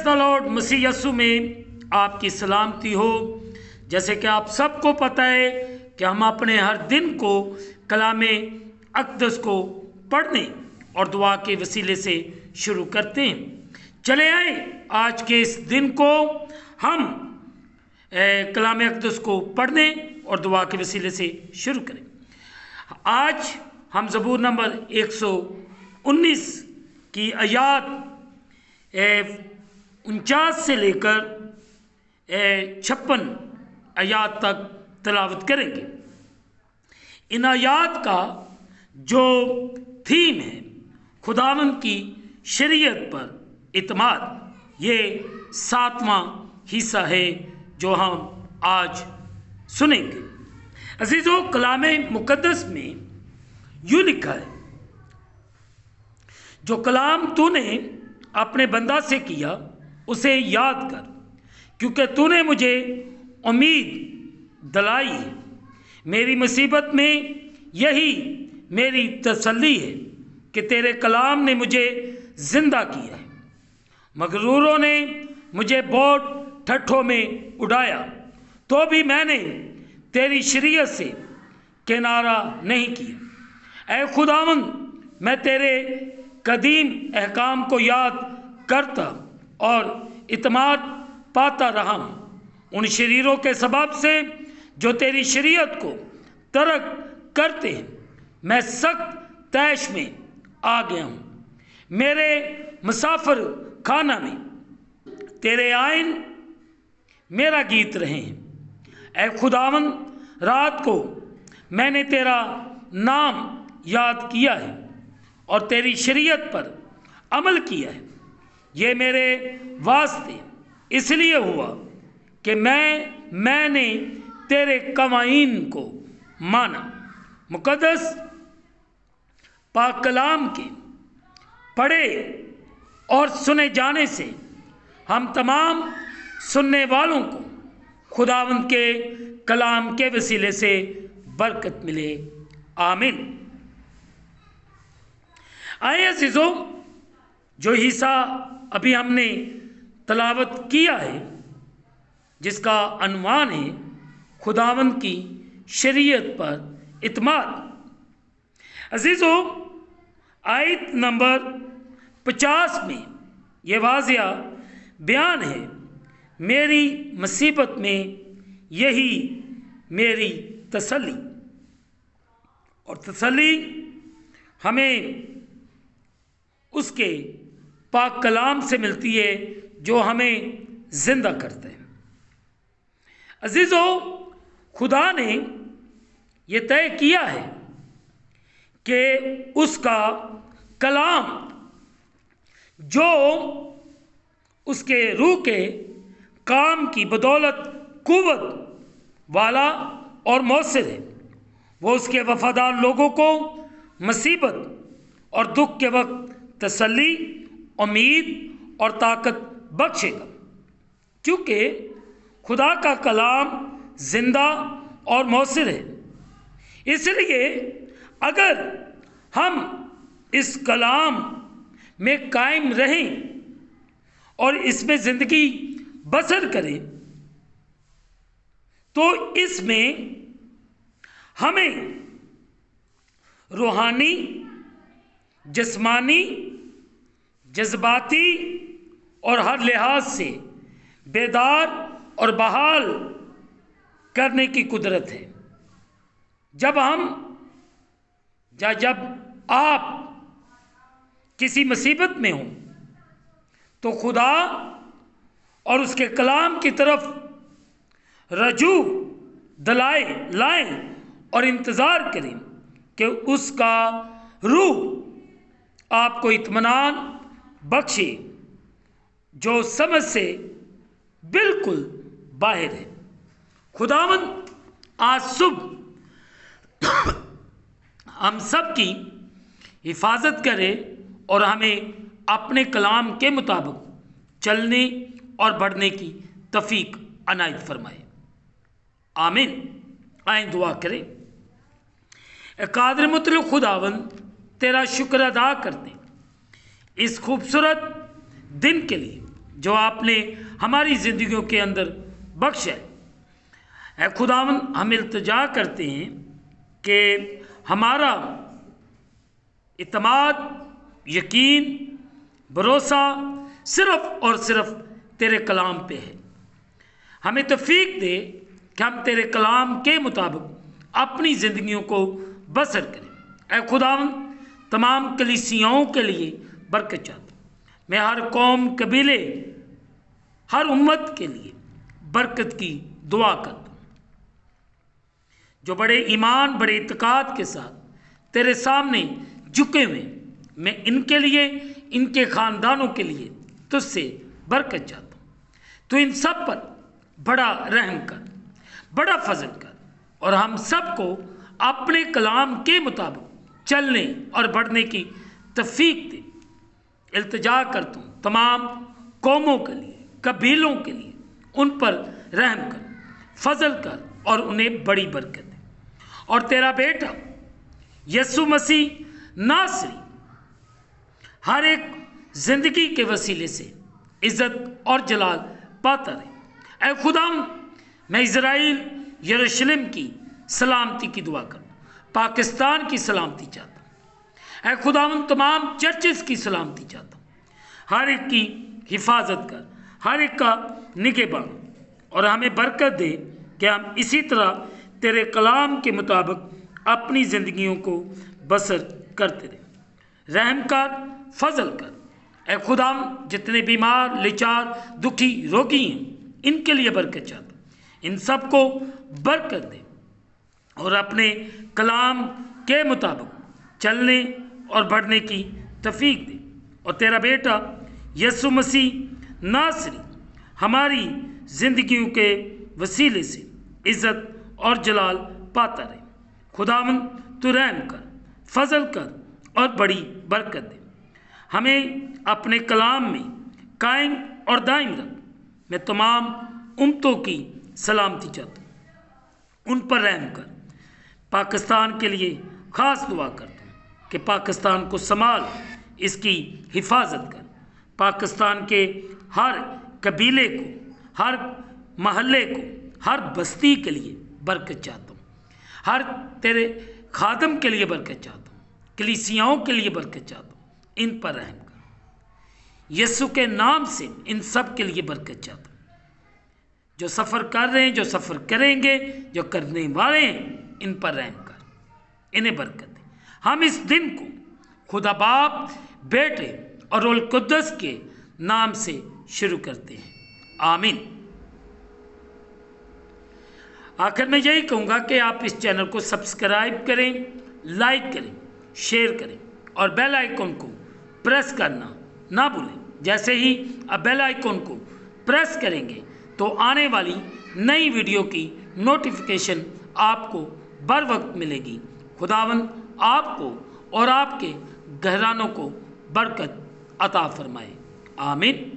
The Lord मसीह यीशु में आप की सलामती हो। जैसे कि आप सबको पता है कि हम अपने हर दिन को कलामे अक़दस को पढ़ने और दुआ के वसीले से शुरू करते हैं। चले आए आज के इस दिन को हम कलामे अक़दस को पढ़ने और दुआ के वसीले से शुरू करें। आज हम ज़बूर नंबर 119 की आयात 49 से लेकर 56 आयात तक तिलावत करेंगे। इन आयात का जो थीम है खुदावंद की शरीयत पर इत्माद, ये 7वां हिस्सा है जो हम आज सुनेंगे। अजीज़ों, कलामे मुक़द्दस में यूँ लिखा है, जो कलाम तूने अपने बंदा से किया उसे याद कर, क्योंकि तूने मुझे उम्मीद दिलाई है। मेरी मुसीबत में यही मेरी तसल्ली है कि तेरे कलाम ने मुझे ज़िंदा किया है। मगरूरों ने मुझे बहुत ठट्ठों में उड़ाया, तो भी मैंने तेरी शरीयत से किनारा नहीं किया। ऐ खुदावंद, मैं तेरे कदीम अहकाम को याद करता और इत्माद पाता रहा हूँ। उन शरीरों के सबब से जो तेरी शरीयत को तर्क करते हैं, मैं सख्त तैश में आ गया हूँ। मेरे मुसाफिर खाना में तेरे आइन मेरा गीत रहे हैं। ऐ खुदावंद, रात को मैंने तेरा नाम याद किया है और तेरी शरीयत पर अमल किया है। ये मेरे वास्ते इसलिए हुआ कि मैंने तेरे कवानीन को माना। मुक़द्दस पाक कलाम के पढ़े और सुने जाने से हम तमाम सुनने वालों को खुदावंद के कलाम के वसीले से बरकत मिले। आमीन। आए अज़ीज़ों, जो हिस्सा अभी हमने तलावत किया है, जिसका अनवान है खुदावंद की शरीयत पर इत्माद। अज़ीज़ों, आयत नंबर 50 में यह वाज़िया बयान है, मेरी मुसीबत में यही मेरी तसल्ली। और तसल्ली हमें उसके पाक कलाम से मिलती है जो हमें ज़िंदा करते हैं। अज़ीज़ों, खुदा ने ये तय किया है कि उसका कलाम जो उसके रूह के काम की बदौलत कुव्वत वाला और मौसर है, वो उसके वफादार लोगों को मुसीबत और दुख के वक्त तसल्ली, उम्मीद और ताकत बख्शेगा। क्योंकि खुदा का कलाम जिंदा और मौसर है, इसलिए अगर हम इस कलाम में कायम रहें और इसमें ज़िंदगी बसर करें, तो इसमें हमें रूहानी, जिस्मानी, जज्बाती और हर लिहाज से बेदार और बहाल करने की कुदरत है। जब आप किसी मुसीबत में हों तो खुदा और उसके कलाम की तरफ रजू लाएं और इंतज़ार करें कि उसका रूह आपको इत्मीनान बख्शे जो समझ से बिल्कुल बाहर है। खुदावंद आज सुबह हम सब की हिफाजत करे और हमें अपने कलाम के मुताबिक चलने और बढ़ने की तौफीक अनायत फरमाए। आमीन। आए दुआ करें। कादिर मुतलक खुदावंद, तेरा शुक्र अदा करते इस खूबसूरत दिन के लिए جو آپ نے ہماری زندگیوں کے اندر بخشا ہے۔ اے خداوند، ہم التجا کرتے ہیں کہ ہمارا اعتماد، یقین، بھروسہ صرف اور صرف تیرے کلام پہ ہے۔ ہمیں توفیق دے کہ ہم تیرے کلام کے مطابق اپنی زندگیوں کو بسر کریں۔ اے خداوند، تمام کلیسیاؤں کے لیے برکت چاہتا ہوں۔ میں ہر قوم، قبیلے، ہر امت کے لیے برکت کی دعا کرتا ہوں، جو بڑے ایمان، بڑے اعتقاد کے ساتھ تیرے سامنے جھکے ہوئے، میں ان کے لیے، ان کے خاندانوں کے لیے تجھ سے برکت چاہتا ہوں۔ تو ان سب پر بڑا رحم کر، بڑا فضل کر، اور ہم سب کو اپنے کلام کے مطابق چلنے اور بڑھنے کی توفیق دے۔ التجا کرتا ہوں تمام قوموں کے لیے، قبیلوں کے لیے، ان پر رحم کر، فضل کر، اور انہیں بڑی برکت دے۔ اور تیرا بیٹا یسوع مسیح ناصری ہر ایک زندگی کے وسیلے سے عزت اور جلال پاتا رہے۔ اے خداوند، میں اسرائیل، یروشلم کی سلامتی کی دعا کرتا ہوں، پاکستان کی سلامتی چاہتا ہوں۔ اے خداوند، تمام چرچز کی سلامتی چاہتا ہوں۔ ہر ایک کی حفاظت کر، ہر ایک کا نگہبان، اور ہمیں برکت دے کہ ہم اسی طرح تیرے کلام کے مطابق اپنی زندگیوں کو بسر کرتے رہیں۔ رحم کر، فضل کر۔ اے خداوند، جتنے بیمار، لاچار، دکھی، روگی ہیں، ان کے لیے برکت چاہتا ہوں۔ ان سب کو برکت دے اور اپنے کلام کے مطابق چلنے اور بڑھنے کی توفیق دے۔ اور تیرا بیٹا یسوع مسیح ناصری ہماری زندگیوں کے وسیلے سے عزت اور جلال پاتا رہے۔ خداوند، تو رحم کر، فضل کر، اور بڑی برکت دے۔ ہمیں اپنے کلام میں قائم اور دائم رکھ۔ میں تمام امتوں کی سلامتی چاہتا ہوں، ان پر رحم کر۔ پاکستان کے لیے خاص دعا کرتا ہوں کہ پاکستان کو سنبھال، اس کی حفاظت کر۔ پاکستان کے ہر قبیلے کو، ہر محلے کو، ہر بستی کے لیے برکت چاہتا ہوں۔ ہر تیرے خادم کے لیے برکت چاہتا ہوں، کلیسیاؤں کے لیے برکت چاہتا ہوں، ان پر رحم کر۔ یسوع کے نام سے ان سب کے لیے برکت چاہتا ہوں۔ جو سفر کر رہے ہیں، جو سفر کریں گے، جو کرنے والے ہیں، ان پر رحم کر، انہیں برکت دے۔ ہم اس دن کو خدا باپ، بیٹے اور روح القدس کے نام سے شروع کرتے ہیں، آمین۔ آخر میں یہی کہوں گا کہ آپ اس چینل کو سبسکرائب کریں، لائک کریں، شیئر کریں، اور بیل آئیکن کو پریس کرنا نہ بھولیں۔ جیسے ہی آپ بیل آئیکن کو پریس کریں گے تو آنے والی نئی ویڈیو کی نوٹیفیکیشن آپ کو بر وقت ملے گی۔ خداوند آپ کو اور آپ کے گھرانوں کو برکت عطا فرمائے، آمین۔